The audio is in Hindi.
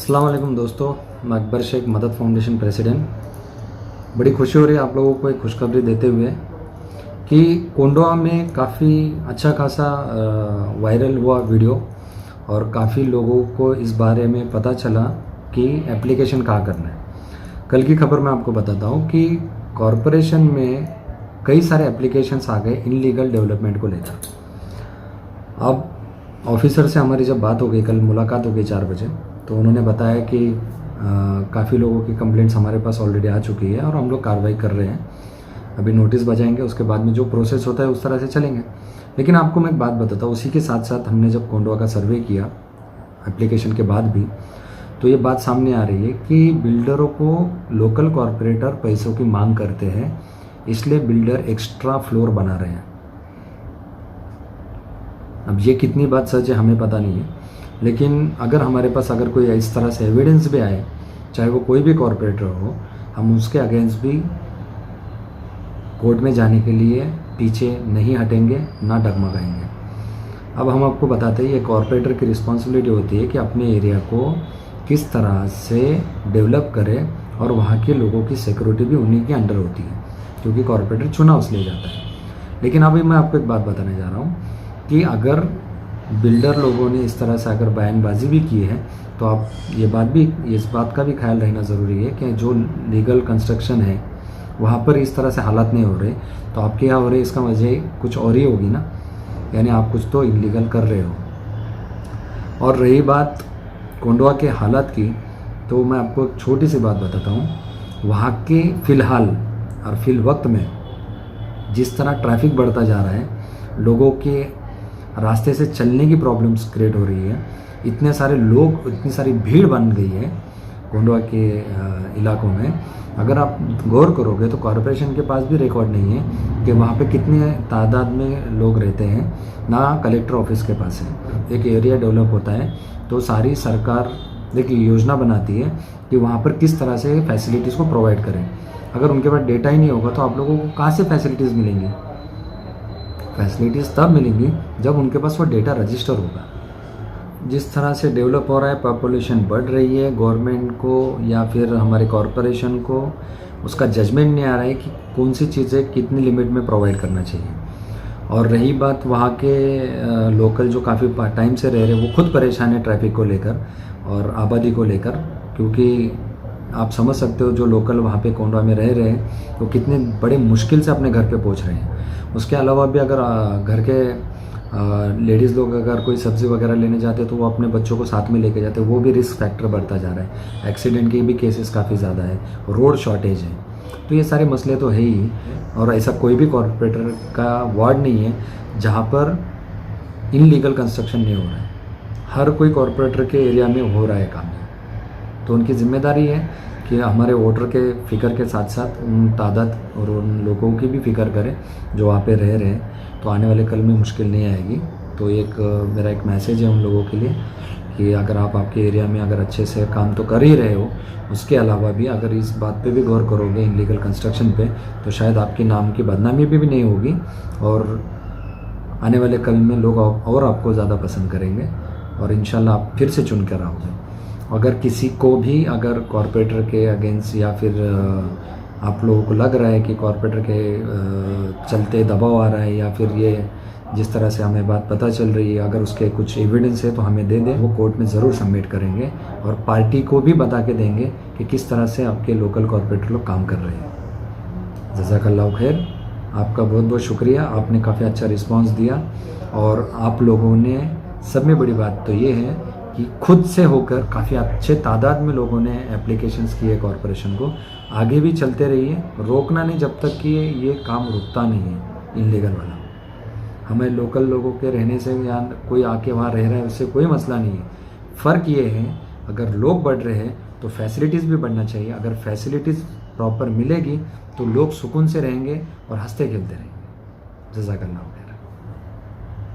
अस्सलाम वालेकुम दोस्तों, मैं अकबर शेख मदद फाउंडेशन प्रेसिडेंट। बड़ी खुशी हो रही है आप लोगों को एक खुशखबरी देते हुए कि कोंडवा में काफ़ी अच्छा खासा वायरल हुआ वीडियो और काफ़ी लोगों को इस बारे में पता चला कि एप्लीकेशन कहाँ करना है। कल की खबर मैं आपको बताता हूँ कि कॉरपोरेशन में कई सारे एप्लीकेशंस आ गए इनलीगल डेवलपमेंट को लेकर। अब ऑफिसर से हमारी जब बात हो गई, कल मुलाकात हो गई 4 बजे, तो उन्होंने बताया कि काफ़ी लोगों की कंप्लेंट्स हमारे पास ऑलरेडी आ चुकी है और हम लोग कार्रवाई कर रहे हैं। अभी नोटिस बजाएंगे, उसके बाद में जो प्रोसेस होता है उस तरह से चलेंगे। लेकिन आपको मैं एक बात बताता हूँ, उसी के साथ साथ हमने जब कोंडवा का सर्वे किया एप्लीकेशन के बाद भी, तो ये बात सामने आ रही है कि बिल्डरों को लोकल कॉरपोरेटर पैसों की मांग करते हैं, इसलिए बिल्डर एक्स्ट्रा फ्लोर बना रहे हैं। अब ये कितनी बात सच है हमें पता नहीं है, लेकिन अगर हमारे पास अगर कोई इस तरह से एविडेंस भी आए, चाहे वो कोई भी कॉरपोरेटर हो, हम उसके अगेंस्ट भी कोर्ट में जाने के लिए पीछे नहीं हटेंगे, ना डगमगाएंगे। अब हम आपको बताते हैं ये कॉरपोरेटर की रिस्पॉन्सिबिलिटी होती है कि अपने एरिया को किस तरह से डेवलप करे और वहाँ के लोगों की सिक्योरिटी भी उन्हीं के अंडर होती है, क्योंकि कॉरपोरेटर चुना उसलिए जाता है। लेकिन अभी मैं आपको एक बात बताने जा रहा हूँ कि अगर बिल्डर लोगों ने इस तरह से अगर बयानबाजी भी की है, तो आप इस बात का भी ख्याल रहना ज़रूरी है कि जो लीगल कंस्ट्रक्शन है वहाँ पर इस तरह से हालात नहीं हो रहे, तो आपके यहाँ हो रहे, इसका वजह कुछ और ही होगी ना, यानी आप कुछ तो इलीगल कर रहे हो। और रही बात कोंडवा के हालात की, तो मैं आपको एक छोटी सी बात बताता हूँ। वहाँ के फ़िलहाल और फिल वक्त में जिस तरह ट्रैफिक बढ़ता जा रहा है, लोगों के रास्ते से चलने की प्रॉब्लम्स क्रिएट हो रही है, इतने सारे लोग, इतनी सारी भीड़ बन गई है कोंडवा के इलाकों में। अगर आप गौर करोगे तो कॉरपोरेशन के पास भी रिकॉर्ड नहीं है कि वहाँ पे कितने तादाद में लोग रहते हैं, ना कलेक्टर ऑफिस के पास है। एक एरिया डेवलप होता है तो सारी सरकार एक योजना बनाती है कि वहाँ पर किस तरह से फैसिलिटीज़ को प्रोवाइड करें। अगर उनके पास डेटा ही नहीं होगा तो आप लोगों को कहाँ से फैसिलिटीज़ मिलेंगी? फैसिलिटीज़ तब मिलेंगी जब उनके पास वो डेटा रजिस्टर होगा। जिस तरह से डेवलप हो रहा है, पॉपुलेशन बढ़ रही है, गवर्नमेंट को या फिर हमारे कॉरपोरेशन को उसका जजमेंट नहीं आ रहा है कि कौन सी चीज़ें कितनी लिमिट में प्रोवाइड करना चाहिए। और रही बात वहाँ के लोकल जो काफ़ी टाइम से रह रहे हैं, वो खुद परेशान है ट्रैफिक को लेकर और आबादी को लेकर, क्योंकि आप समझ सकते हो जो लोकल वहाँ पे कोंडवा में रह रहे हैं वो कितने बड़े मुश्किल से अपने घर पे पहुँच रहे हैं। उसके अलावा भी अगर घर के लेडीज़ लोग अगर कोई सब्ज़ी वगैरह लेने जाते हैं तो वो अपने बच्चों को साथ में लेके जाते हैं, वो भी रिस्क फैक्टर बढ़ता जा रहा है। एक्सीडेंट के भी केसेस काफ़ी ज़्यादा है, रोड शॉर्टेज है, तो ये सारे मसले तो है ही। और ऐसा कोई भी कॉरपोरेटर का वार्ड नहीं है जहाँ पर इनलीगल कंस्ट्रक्शन नहीं हो रहा है। हर कोई कॉरपोरेटर के एरिया में हो रहा है काम, तो उनकी जिम्मेदारी है कि हमारे वोटर के फ़िक्र के साथ साथ उन तादाद और उन लोगों की भी फ़िक्र करें जो वहाँ पे रह रहे हैं, तो आने वाले कल में मुश्किल नहीं आएगी। तो मेरा एक मैसेज है उन लोगों के लिए कि अगर आप आपके एरिया में अगर अच्छे से काम तो कर ही रहे हो, उसके अलावा भी अगर इस बात पे भी गौर करोगे इनलीगल कंस्ट्रक्शन पे, तो शायद आपके नाम की बदनामी भी नहीं होगी और आने वाले कल में लोग और आपको ज़्यादा पसंद करेंगे और इंशाल्लाह आप फिर से चुन कर आओगे। अगर किसी को भी अगर कॉरपोरेटर के अगेंस्ट या फिर आप लोगों को लग रहा है कि कॉरपोरेटर के चलते दबाव आ रहा है, या फिर ये जिस तरह से हमें बात पता चल रही है, अगर उसके कुछ एविडेंस है तो हमें दे दें, वो कोर्ट में ज़रूर सबमिट करेंगे और पार्टी को भी बता के देंगे कि किस तरह से आपके लोकल कॉरपोरेटर लोग काम कर रहे हैं। जज़ाकल्लाहु खैर, आपका बहुत बहुत शुक्रिया, आपने काफ़ी अच्छा रिस्पॉन्स दिया। और आप लोगों ने, सब में बड़ी बात तो ये है कि खुद से होकर काफ़ी अच्छे तादाद में लोगों ने एप्लीकेशंस किए कॉरपोरेशन को। आगे भी चलते रहिए, रोकना नहीं जब तक कि ये काम रुकता नहीं है इनलीगल वाला। हमें लोकल लोगों के रहने से या कोई आके वहाँ रह रहा है उससे कोई मसला नहीं है। फ़र्क ये है अगर लोग बढ़ रहे हैं तो फैसिलिटीज़ भी बढ़ना चाहिए। अगर फैसिलिटीज़ प्रॉपर मिलेगी तो लोग सुकून से रहेंगे और हंसते खेलते रहेंगे। जज़ाकल्लाह।